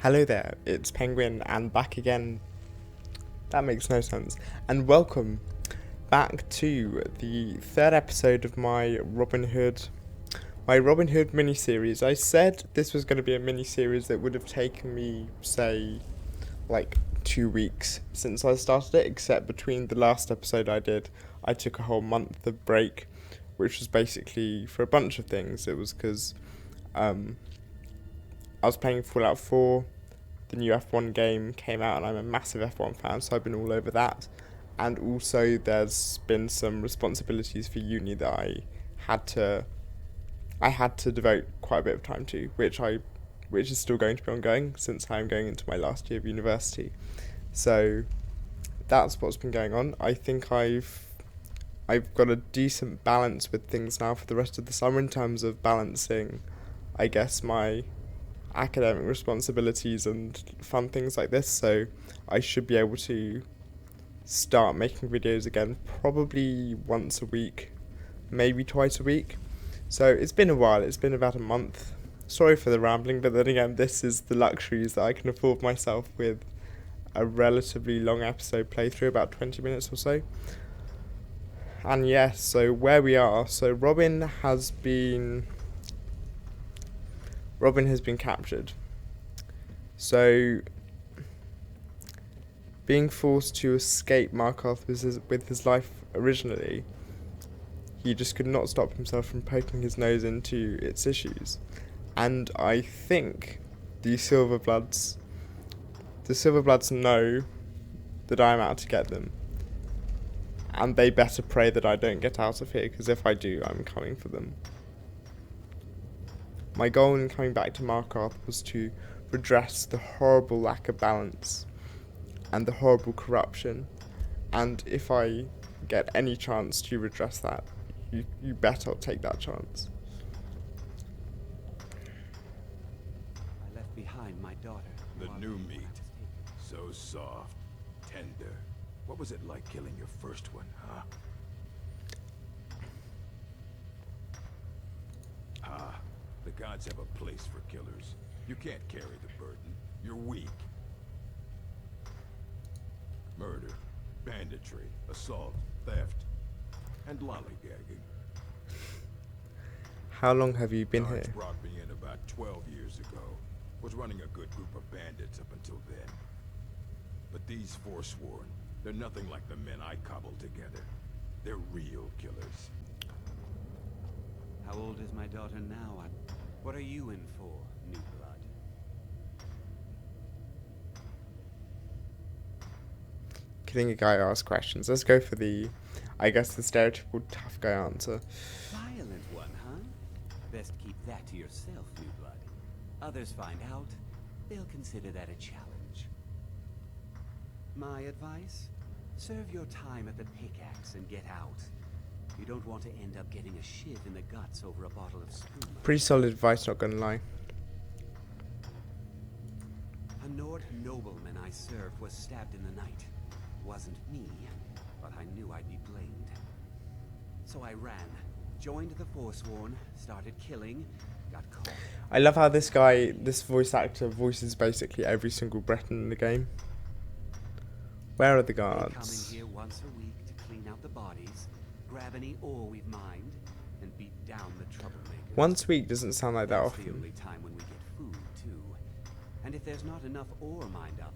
Hello there, it's Penguin and back again. That makes no sense. And welcome back to the third episode of my Robin Hood mini-series. I said this was going to be a mini-series that would have taken me, say, like 2 weeks since I started it, except between the last episode I took a whole month of break, which was basically for a bunch of things. It was because I was playing Fallout 4, the new F1 game came out, and I'm a massive F1 fan, so I've been all over that. And also, there's been some responsibilities for uni that had to I had to devote quite a bit of time to, which is still going to be ongoing since I'm going into my last year of university. So that's what's been going on. I think I've got a decent balance with things now for the rest of the summer in terms of balancing, I guess, my academic responsibilities and fun things like this, so I should be able to start making videos again probably once a week, maybe twice a week. So it's been a while, it's been about a month. Sorry for the rambling, but then again, this is the luxuries that I can afford myself with a relatively long episode playthrough, about 20 minutes or so. And yes, so where we are, so Robin has been captured. So, being forced to escape Markarth with his life originally, he just could not stop himself from poking his nose into its issues. And I think the Silverbloods know that I'm out to get them. And they better pray that I don't get out of here, because if I do, I'm coming for them. My goal in coming back to Markarth was to redress the horrible lack of balance and the horrible corruption, and if I get any chance to redress that, you bet I'll take that chance. I left behind my daughter. The new meat. So soft, tender. What was it like killing your first one, huh? The gods have a place for killers. You can't carry the burden. You're weak. Murder, banditry, assault, theft, and lollygagging. How long have you been Guards here? brought me in about 12 years ago. Was running a good group of bandits up until then. But these Forsworn, they're nothing like the men I cobbled together. They're real killers. How old is my daughter now? What are you in for, new blood? Killing a guy who asks questions. Let's go for the stereotypical tough guy answer. Violent one, huh? Best keep that to yourself, new blood. Others find out, they'll consider that a challenge. My advice? Serve your time at the pickaxe and get out. You don't want to end up getting a shiv in the guts over a bottle of spoon. Pretty solid advice, not gonna lie. A Nord nobleman I served was stabbed in the night. Wasn't me, but I knew I'd be blamed. So I ran, joined the Forsworn, started killing, got caught. I love how this voice actor voices basically every single Breton in the game. Where are the They come in guards? here once a week to clean out the bodies, grab any ore we've mined, and beat down the troublemakers. Once a week doesn't sound like that That's the often. only time when we get food, too. And if there's not enough ore mined up,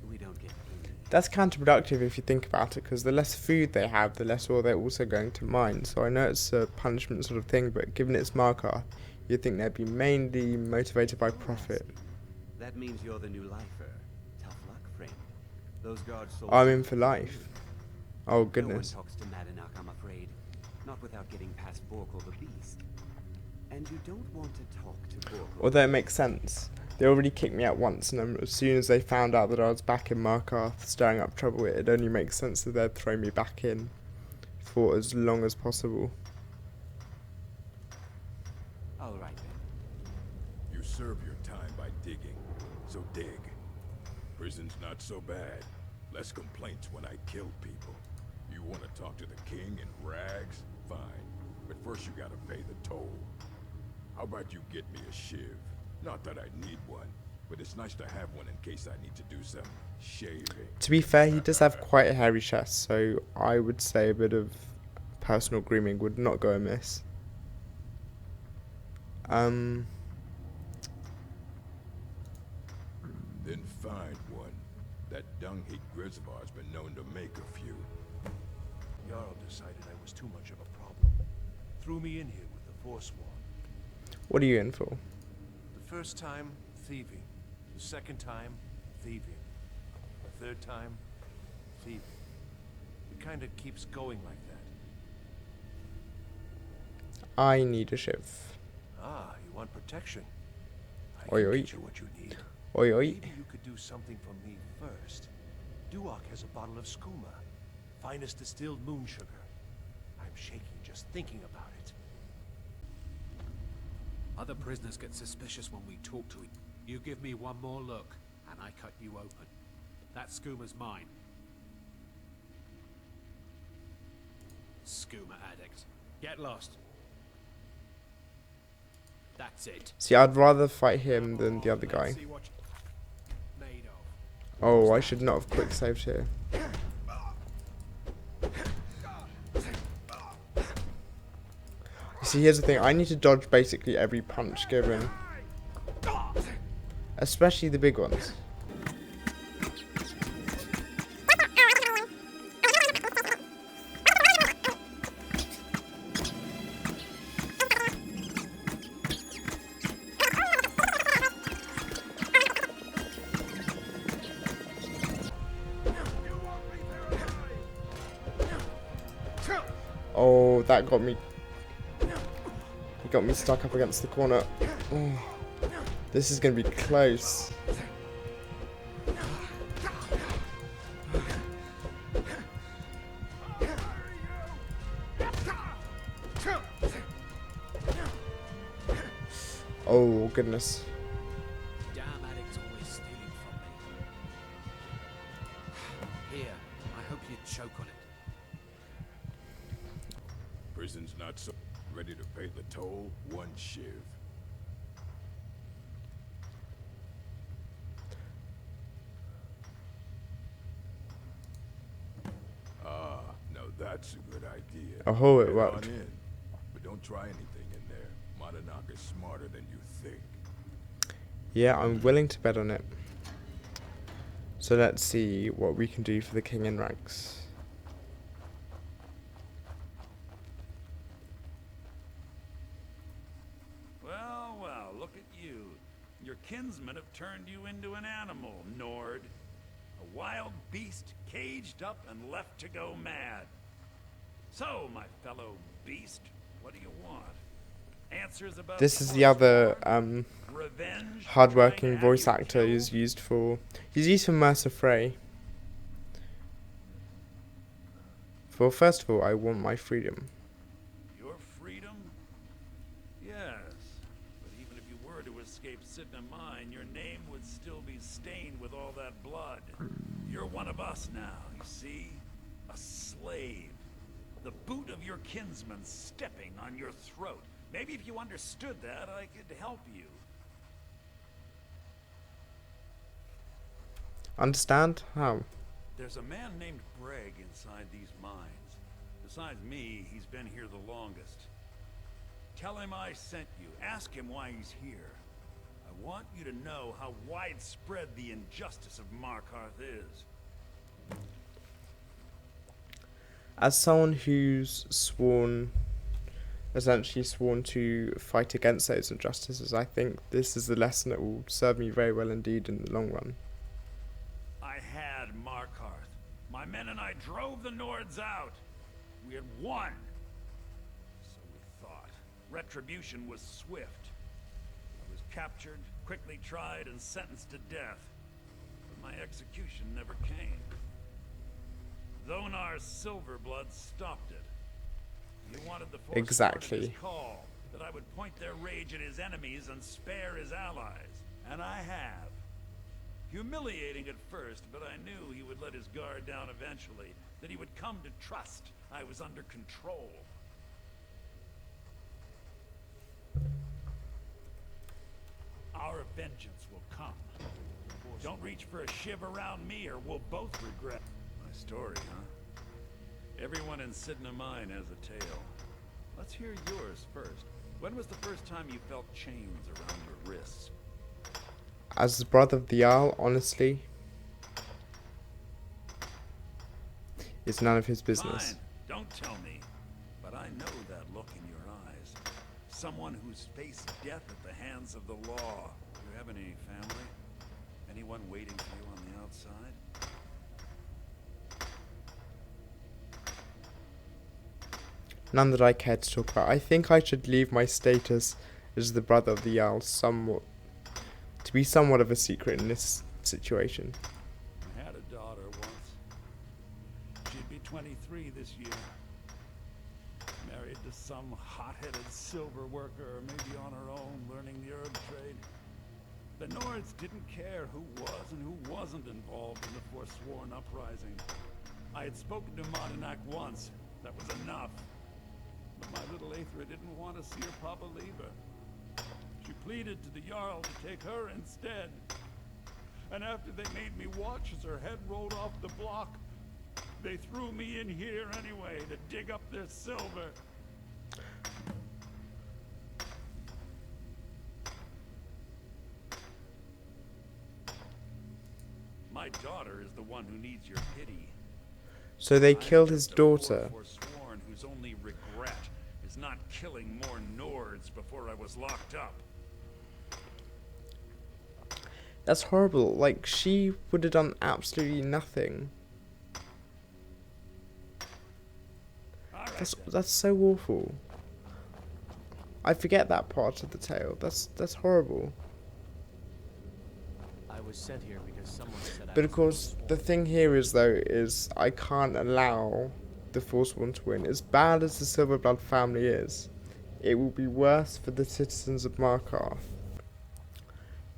we don't get food. That's counterproductive if you think about it, because the less food they have, the less ore they're also going to mine. So I know it's a punishment sort of thing, but given it's Markarth, you'd think they'd be mainly motivated by profit. That means you're the new lifer. Tough luck, friend. Those guards sold I'm you in for to life. Oh No one goodness. talks to Madanach, I'm afraid. Not without getting past Borkle the Beast. And you don't want to talk to Borkle. Although it makes sense. They already kicked me out once, and as soon as they found out that I was back in Markarth stirring up trouble, it only makes sense that they'd throw me back in for as long as possible. All right, then. You serve your time by digging, so dig. Prison's not so bad. Less complaints when I kill people. You want to talk to the king in rags? Fine. But first you gotta pay the toll. How about you get me a shiv? Not that I need one. but it's nice to have one in case I need to do some shaving. To be fair, he does have quite a hairy chest, so I would say a bit of personal grooming would not go amiss. Then find one. That dung-heap Grisvar's been known to make a few. Jarl decided I was too much of a problem. Threw me in here with the Forsworn. What are you in for? The first time, thieving. The second time, thieving. The third time, thieving. It kind of keeps going like that. I need a shiv. Ah, you want protection? I Oi, can oi. get you what you need. Oi, oi. Maybe you could do something for me first. Duak has a bottle of skooma, finest distilled moon sugar. I'm shaking just thinking about it. Other prisoners get suspicious when we talk to each. You give me one more look, and I cut you open. That skooma's mine. Skooma addict. Get lost. That's it. See, I'd rather fight him than the other Let's guy. see what you're made of. Oh, I should not have quick saved here. See, here's the thing. I need to dodge basically every punch given. Especially the big ones. Oh, that got me. He got me stuck up against the corner. Oh, this is going to be close. Oh, goodness. Damn addict's always stealing from me. Here, I hope you choke on it. Prison's not so ready to pay the toll. One shiv. Ah, no, that's a good idea. Oh, it Head worked. on in. But don't try anything in there. Monadnock is smarter than you think. Yeah, I'm willing to bet on it. So let's see what we can do for the king in ranks. Well, well, look at you. Your kinsmen have turned you into an animal, Nord. A wild beast caged up and left to go mad. So, my fellow beast, what do you want? Answers about This is the other revenge? hardworking Trying to have voice you actor killed? he's used for Mercer Frey. For first of all, I want my freedom. Your freedom? Yes. But even if you were to escape Sidna Mine, your name would still be stained with all that blood. You're one of us now, you see? A slave. The boot of your kinsman stepping on your throat. Maybe if you understood that, I could help you. Understand? How? There's a man named Breg inside these mines. Besides me, he's been here the longest. Tell him I sent you. Ask him why he's here. I want you to know how widespread the injustice of Markarth is. As someone who's essentially sworn to fight against those injustices, I think this is a lesson that will serve me very well indeed in the long run. I had Markarth. My men and I drove the Nords out. We had won. So we thought. Retribution was swift. I was captured, quickly tried, and sentenced to death. But my execution never came. Dhonar's Silverblood stopped it. He wanted the Forsworn in Exactly. his call, that I would point their rage at his enemies and spare his allies. And I have. Humiliating at first, but I knew he would let his guard down eventually, that he would come to trust I was under control. Our vengeance will come. Don't reach for a shiv around me or we'll both regret. My story, huh? Everyone in Sidna Mine has a tale. Let's hear yours first. When was the first time you felt chains around your wrists? As the brother of the Jarl, honestly, it's none of his business. Fine, don't tell me. But I know that look in your eyes. Someone who's faced death at the hands of the law. Do you have any family? Anyone waiting for you on the outside? None that I care to talk about. I think I should leave my status as the brother of the Jarl somewhat to be somewhat of a secret in this situation. I had a daughter once. She'd be 23 this year. Married to some hot-headed silver worker, or maybe on her own, learning the herb trade. The Nords didn't care who was and who wasn't involved in the Forsworn uprising. I had spoken to Modenak once. That was enough. But my little Aethra didn't want to see her papa leave her. She pleaded to the Jarl to take her instead. And after they made me watch as her head rolled off the block, they threw me in here anyway to dig up their silver. My daughter is the one who needs your pity. So they I'm killed his just a poor daughter. Forsworn whose only regret is not killing more Nords before I was locked up. That's horrible. Like, she would have done absolutely nothing. All right, then. That's so awful. I forget that part of the tale. That's horrible. I was sent here because someone said I But of was course, the thing here is though is I can't allow the Forsworn to win. As bad as the Silverblood family is, it will be worse for the citizens of Markarth.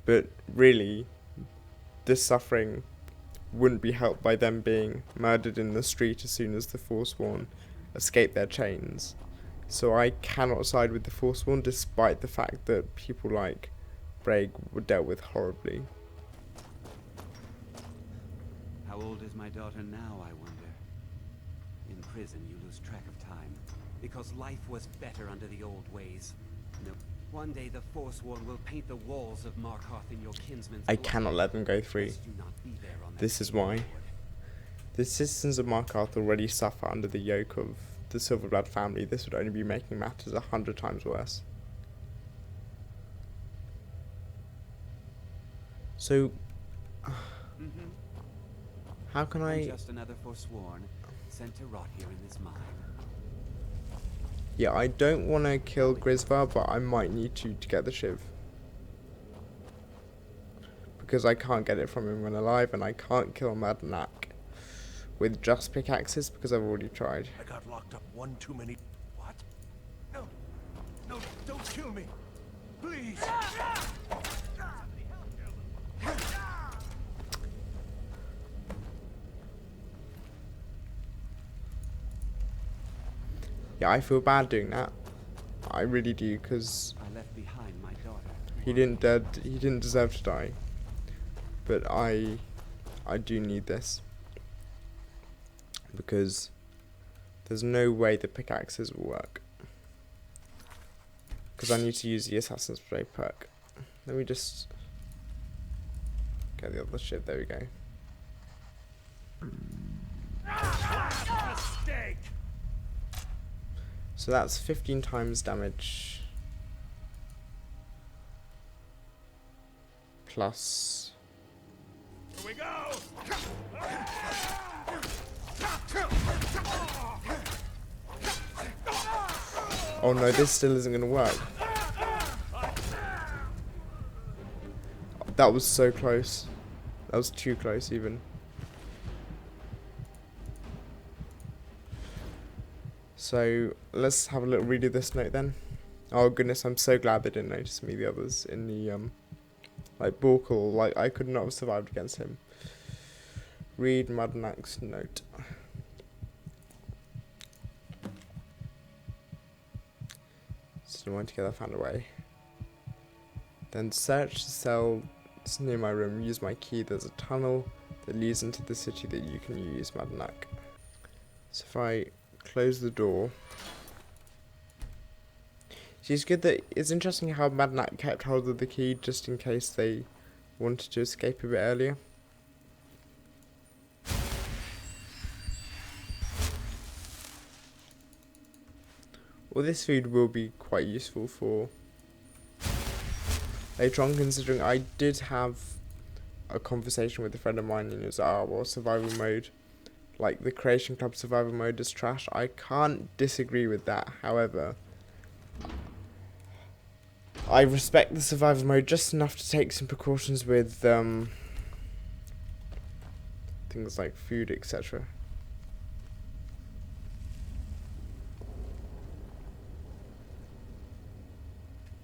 But really, this suffering wouldn't be helped by them being murdered in the street as soon as the Forsworn escape their chains. So I cannot side with the Forsworn, despite the fact that people like Braig were dealt with horribly. How old is my daughter now, I wonder? In prison, you lose track of time. Because life was better under the old ways. No. One day the Forsworn will paint the walls of Markarth in your kinsman's I blood. cannot let them go free. Lest you not be there on that This is day, why. Lord. The citizens of Markarth already suffer under the yoke of the Silverblood family. This would only be making matters 100 times worse. So, how can I'm I... just another Forsworn, sent to rot here in this mine. Yeah, I don't want to kill Grisvar, but I might need to get the Shiv. Because I can't get it from him when alive, and I can't kill Madnak with just pickaxes because I've already tried. I got locked up one too many. What? No. No, don't kill me. Please. Yeah, I feel bad doing that. I really do, because I left behind my daughter. he didn't deserve to die. But I do need this. Because there's no way the pickaxes will work. Because I need to use the Assassin's Blade perk. Let me just get the other ship. There we go. Mistake! So that's 15 times damage. Plus... Here we go! Oh no, this still isn't going to work. That was so close. That was too close even. So let's have a little read of this note then. Oh goodness, I'm so glad they didn't notice me, the others in the like Borkle, like I could not have survived against him. Read Madnak's note. Still wanting to get that found away. Then search the cells near my room. Use my key. There's a tunnel that leads into the city that you can use, Madnak. So if I close the door... It's good that... It's interesting how Madnak kept hold of the key just in case they wanted to escape a bit earlier. Well, this food will be quite useful for later on, considering I did have a conversation with a friend of mine and he was like, oh, well, survival mode, like the Creation Club survival mode is trash. I can't disagree with that. However, I respect the survival mode just enough to take some precautions with things like food, etc.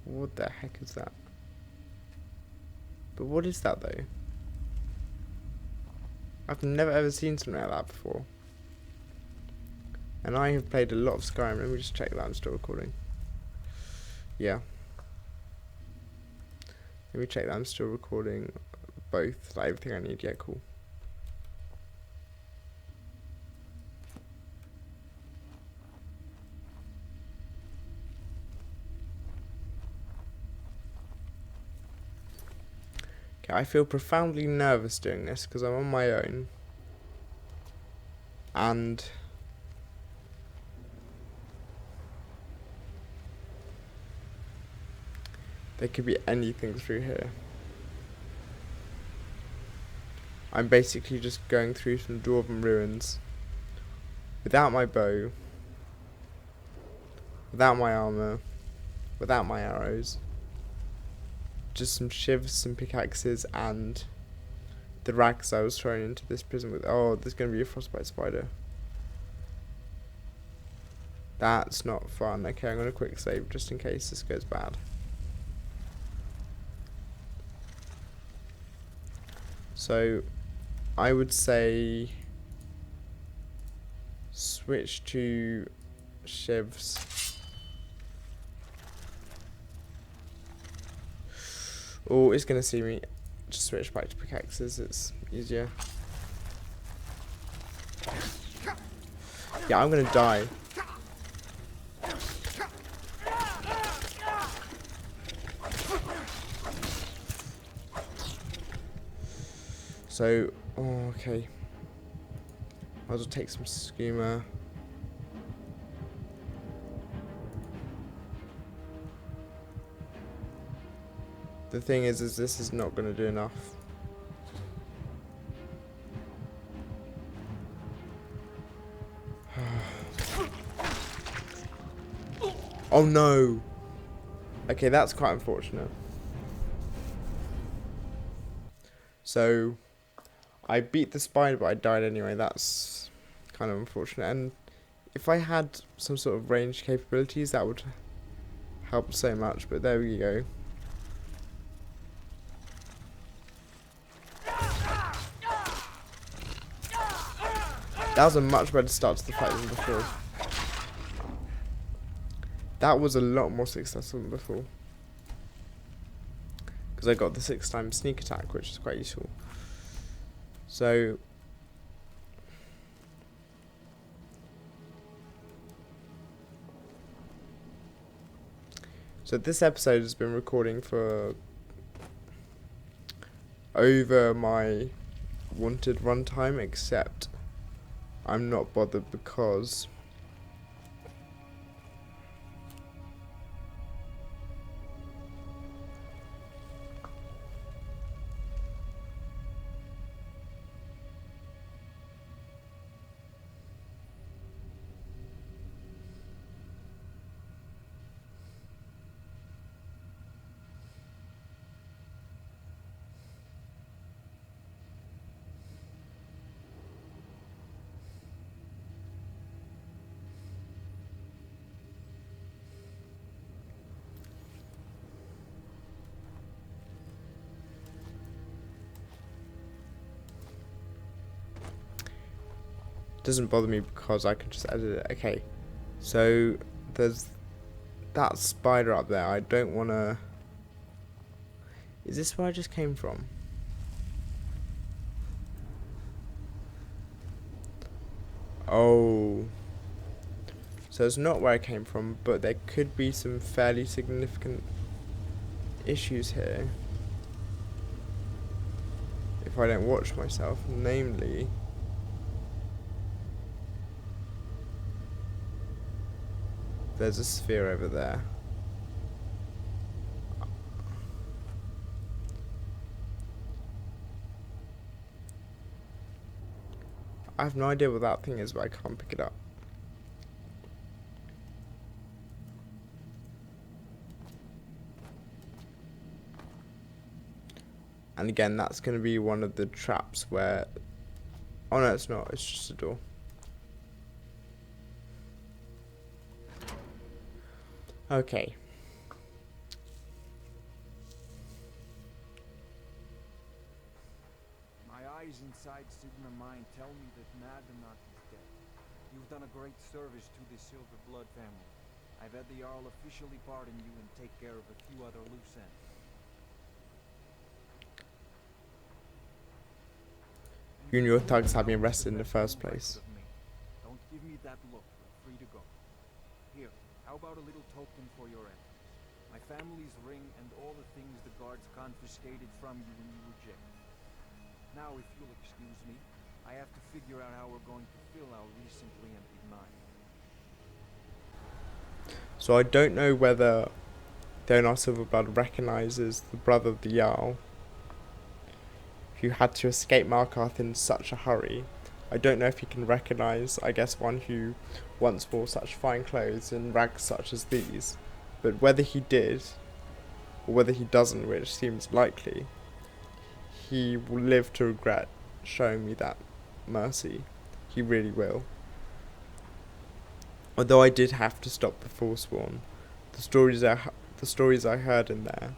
What the heck is that? But what is that though? I've never ever seen something like that before. And I have played a lot of Skyrim. Let me just check that I'm still recording. Yeah. Let me check that I'm still recording both. Like everything I need. Yeah, cool. I feel profoundly nervous doing this because I'm on my own and there could be anything through here. I'm basically just going through some dwarven ruins without my bow, without my armor, without my arrows. Just some shivs, some pickaxes, and the rags I was thrown into this prison with. Oh, there's going to be a frostbite spider. That's not fun. Okay, I'm going to quick save just in case this goes bad. So, I would say switch to shivs. Oh, it's gonna see me. Just switch back to pickaxes, it's easier. Yeah, I'm gonna die. So, oh, okay. Might as well take some skooma. The thing is this is not going to do enough. Oh no! Okay, that's quite unfortunate. So, I beat the spider, but I died anyway. That's kind of unfortunate. And if I had some sort of ranged capabilities, that would help so much. But there we go. That was a much better start to the fight than before. That was a lot more successful than before. Because I got the 6-time sneak attack, which is quite useful. So this episode has been recording for over my wanted runtime, except I'm not bothered because doesn't bother me because I can just edit it. Okay, so there's that spider up there. I don't want to Is this where I just came from? Oh. So it's not where I came from, but there could be some fairly significant issues here if I don't watch myself, namely there's a sphere over there. I have no idea what that thing is, but I can't pick it up. And again, that's going to be one of the traps where... Oh no, it's not. It's just a door. Okay. My eyes inside Sigma Mine tell me that Madanach is dead. You've done a great service to the Silver Blood family. I've had the Jarl officially pardon you and take care of a few other loose ends. You and your thugs have been arrested in the first place. Don't give me that look. You're free to go. Here, how about a little token for your efforts? My family's ring and all the things the guards confiscated from you when you were jailed. Now, if you'll excuse me, I have to figure out how we're going to fill our recently emptied mine. So I don't know whether Donar Silverblood recognises the brother of the Jarl who had to escape Markarth in such a hurry. I don't know if he can recognise, I guess, one who once wore such fine clothes in rags such as these. But whether he did, or whether he doesn't, which seems likely, he will live to regret showing me that mercy. He really will. Although I did have to stop the Forsworn, the stories I heard in there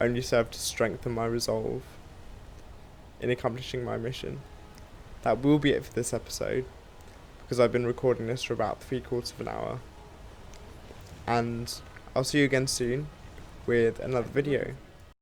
only served to strengthen my resolve in accomplishing my mission. That will be it for this episode, because I've been recording this for about 3/4 of an hour. And I'll see you again soon with another video.